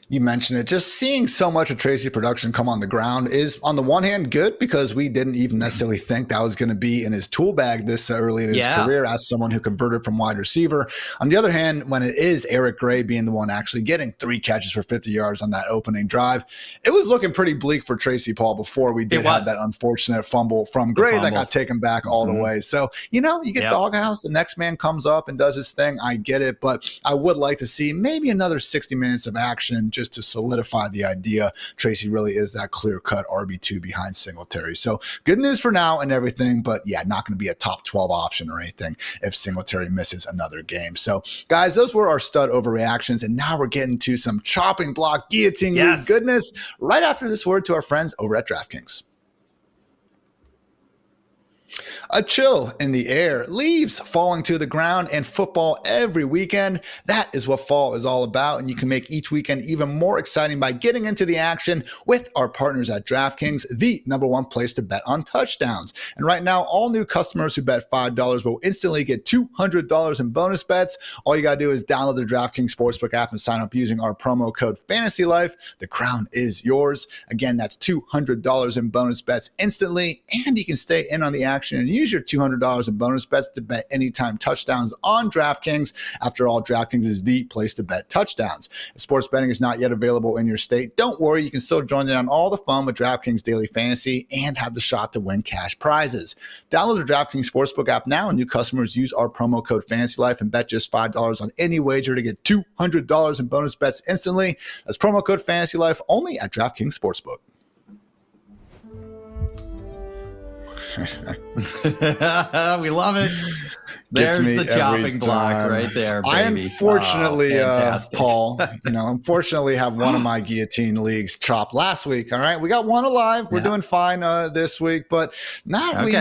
You mentioned it. Just seeing so much of Tracy production come on the ground is, on the one hand, good because we didn't even necessarily think that was going to be in his tool bag this early in his career as someone who converted from wide receiver. On the other hand, when it is Eric Gray being the one actually getting 3 catches for 50 yards on that opening drive, it was looking pretty bleak for Tracy, Paul, before we did have that unfortunate fumble from Gray that got taken back all the way. So, you get doghouse, the next man comes up and does his thing. I get it, but I would like to see maybe another 60 minutes of action just to solidify the idea Tracy really is that clear-cut RB2 behind Singletary. So good news for now and everything, but yeah, not going to be a top 12 option or anything if Singletary misses another game. So guys, those were our stud overreactions, and now we're getting to some chopping block guillotine goodness right after this word to our friends over at DraftKings. A chill in the air, leaves falling to the ground, and football every weekend. That is what fall is all about, and you can make each weekend even more exciting by getting into the action with our partners at DraftKings, the #1 place to bet on touchdowns. And right now, all new customers who bet $5 will instantly get $200 in bonus bets. All you got to do is download the DraftKings Sportsbook app and sign up using our promo code FANTASYLIFE. The crown is yours. Again, that's $200 in bonus bets instantly, and you can stay in on the action and use your $200 in bonus bets to bet anytime touchdowns on DraftKings. After all, DraftKings is the place to bet touchdowns. If sports betting is not yet available in your state, don't worry. You can still join in on all the fun with DraftKings Daily Fantasy and have the shot to win cash prizes. Download the DraftKings Sportsbook app now, and new customers use our promo code FANTASYLIFE and bet just $5 on any wager to get $200 in bonus bets instantly. That's promo code FANTASYLIFE only at DraftKings Sportsbook. We
love it. There's the chopping block right there, baby.
I unfortunately, Paul, unfortunately have one of my guillotine leagues chopped last week. All right. We got one alive. We're doing fine this week, but not with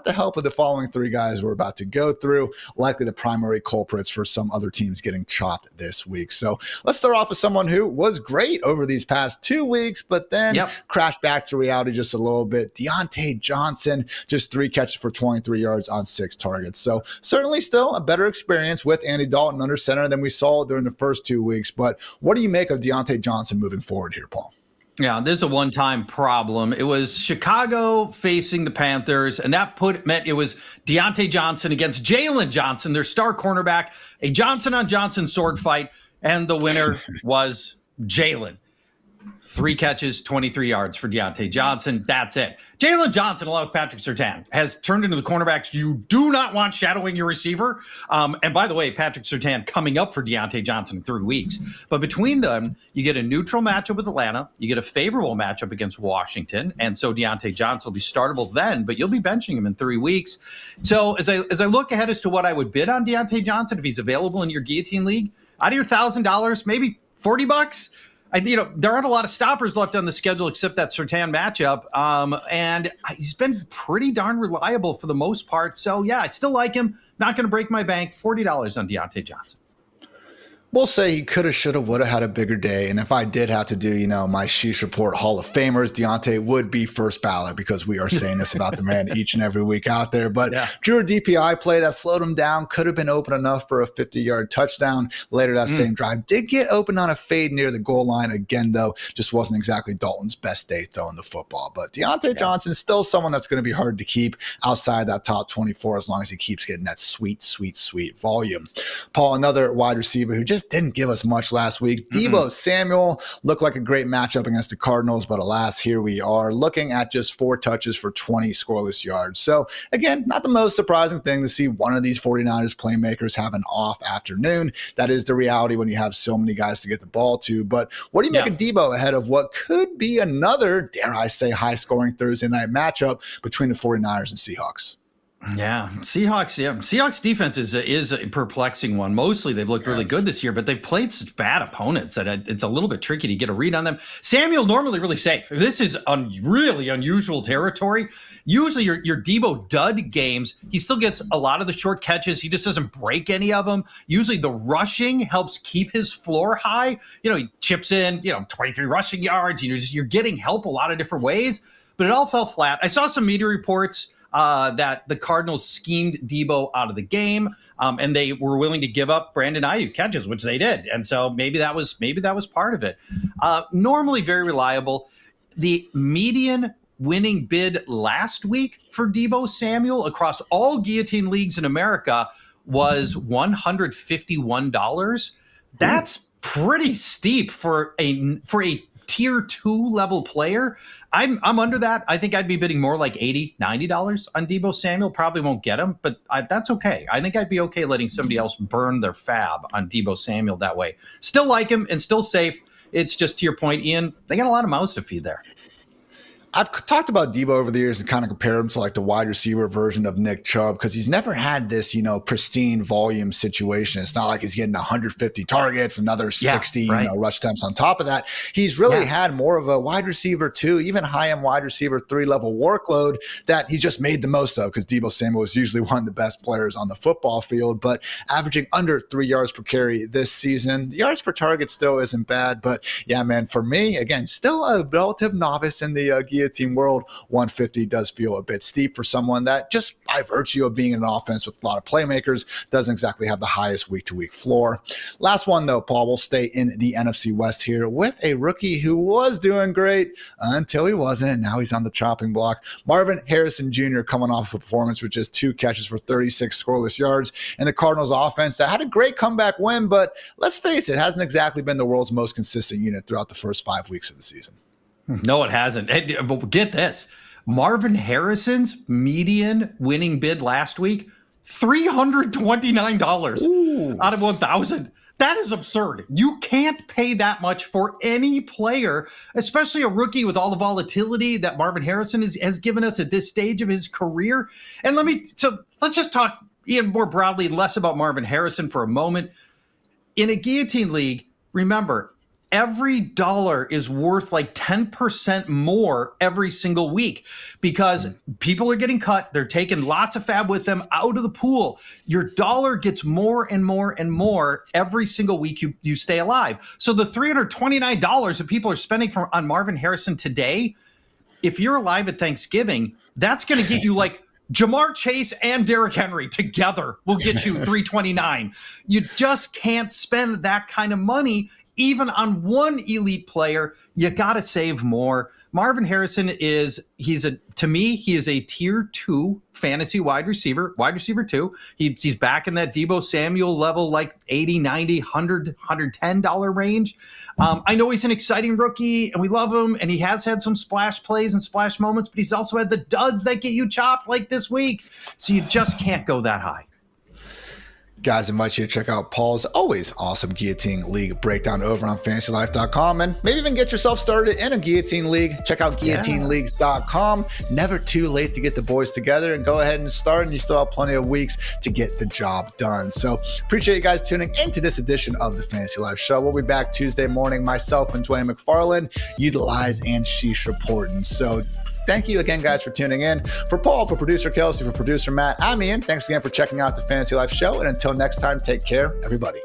the help of the following 3 guys we're about to go through, likely the primary culprits for some other teams getting chopped this week. So let's start off with someone who was great over these past 2 weeks, but then crashed back to reality just a little bit. Diontae Johnson, just 3 catches for 23 yards on 6 targets. So certainly still a better experience with Andy Dalton under center than we saw during the first 2 weeks. But what do you make of Diontae Johnson moving forward here, Paul?
Yeah, this is a one-time problem. It was Chicago facing the Panthers, and that meant it was Diontae Johnson against Jalen Johnson, their star cornerback, a Johnson-on-Johnson sword fight, and the winner was Jalen. 3 catches, 23 yards for Diontae Johnson. That's it. Jalen Johnson, along with Patrick Surtain, has turned into the cornerbacks you do not want shadowing your receiver. And by the way, Patrick Surtain coming up for Diontae Johnson in 3 weeks. But between them, you get a neutral matchup with Atlanta. You get a favorable matchup against Washington. And so Diontae Johnson will be startable then, but you'll be benching him in 3 weeks. So as I look ahead as to what I would bid on Diontae Johnson, if he's available in your guillotine league, out of your $1,000, maybe $40. There aren't a lot of stoppers left on the schedule except that Surtain matchup. And he's been pretty darn reliable for the most part. So, yeah, I still like him. Not going to break my bank. $40 on Diontae Johnson.
We'll say he coulda, shoulda, woulda had a bigger day. And if I did have to do, my Sheesh Report Hall of Famers, Diontae would be first ballot because we are saying this about the man each and every week out there. But drew a DPI play that slowed him down, could have been open enough for a 50-yard touchdown later that same drive. Did get open on a fade near the goal line again, though. Just wasn't exactly Dalton's best day throwing the football. But Diontae Johnson is still someone that's going to be hard to keep outside that top 24 as long as he keeps getting that sweet, sweet, sweet volume. Paul, another wide receiver who just didn't give us much last week. Deebo Samuel looked like a great matchup against the Cardinals, but alas, here we are looking at just 4 touches for 20 scoreless yards. So again, not the most surprising thing to see one of these 49ers playmakers have an off afternoon. That is the reality when you have so many guys to get the ball to. But what do you make of Deebo ahead of what could be another, dare I say, high-scoring Thursday night matchup between the 49ers and Seahawks?
Yeah, Seahawks. Yeah, Seahawks defense is a perplexing one. Mostly they've looked really good this year, but they've played such bad opponents that it's a little bit tricky to get a read on them. Samuel normally really safe. This is really unusual territory. Usually your Deebo dud games, he still gets a lot of the short catches. He just doesn't break any of them. Usually the rushing helps keep his floor high. He chips in 23 rushing yards. You're getting help a lot of different ways. but it all fell flat. I saw some media reports that the Cardinals schemed Debo out of the game, and they were willing to give up Brandon Ayuk catches, which they did. And so maybe that was part of it. Normally very reliable. The median winning bid last week for Debo Samuel across all Guillotine leagues in America was $151. That's pretty steep for a tier 2 level player. I'm under that. I think I'd be bidding more like $80-$90 on Debo Samuel. Probably won't get him, but that's okay. I think I'd be okay letting somebody else burn their fab on Debo Samuel that way. Still like him and still safe. It's just, to your point, Ian, they got a lot of mouths to feed there.
I've talked about Debo over the years and kind of compared him to like the wide receiver version of Nick Chubb, because he's never had this, pristine volume situation. It's not like he's getting 150 targets, another 60, rush attempts on top of that. He's really had more of a wide receiver 2, even high-end wide receiver 3 level workload that he just made the most of, because Debo Samuel is usually one of the best players on the football field, but averaging under 3 yards per carry this season. The yards per target still isn't bad, but yeah, man, for me, again, still a relative novice in the Guillotine world, 150 does feel a bit steep for someone that, just by virtue of being in an offense with a lot of playmakers, doesn't exactly have the highest week-to-week floor. Last one, though, Paul, we'll stay in the NFC West here with a rookie who was doing great until he wasn't. Now he's on the chopping block. Marvin Harrison Jr. coming off a performance with just 2 catches for 36 scoreless yards, and the Cardinals offense that had a great comeback win, but let's face it, hasn't exactly been the world's most consistent unit throughout the first 5 weeks of the season.
No, it hasn't. But get this. Marvin Harrison's median winning bid last week, $329 out of 1,000. That is absurd. You can't pay that much for any player, especially a rookie with all the volatility that Marvin Harrison has given us at this stage of his career. And let's just talk, Ian, more broadly, less about Marvin Harrison for a moment. In a Guillotine league, remember, every dollar is worth like 10% more every single week, because people are getting cut. They're taking lots of fab with them out of the pool. Your dollar gets more and more and more every single week you stay alive. So the $329 that people are spending on Marvin Harrison today, if you're alive at Thanksgiving, that's going to get you like Jamar Chase and Derrick Henry together will get you $329. You just can't spend that kind of money even on one elite player. You got to save more. Marvin Harrison to me, he is a tier 2 fantasy wide receiver 2. He's back in that Debo Samuel level, like $80, $90, $100, $110 range. I know he's an exciting rookie and we love him, and he has had some splash plays and splash moments, but he's also had the duds that get you chopped like this week. So you just can't go that high.
Guys, I invite you to check out Paul's always awesome Guillotine League breakdown over on FantasyLife.com, and maybe even get yourself started in a Guillotine League. Check out GuillotineLeagues.com. Never too late to get the boys together and go ahead and start, and you still have plenty of weeks to get the job done. So appreciate you guys tuning into this edition of the Fantasy Life Show. We'll be back Tuesday morning, myself and Dwayne McFarland, Utilize and Sheesh reporting. So thank you again, guys, for tuning in. For Paul, for producer Kelsey, for producer Matt, I'm Ian. Thanks again for checking out the Fantasy Life Show. And until next time, take care, everybody.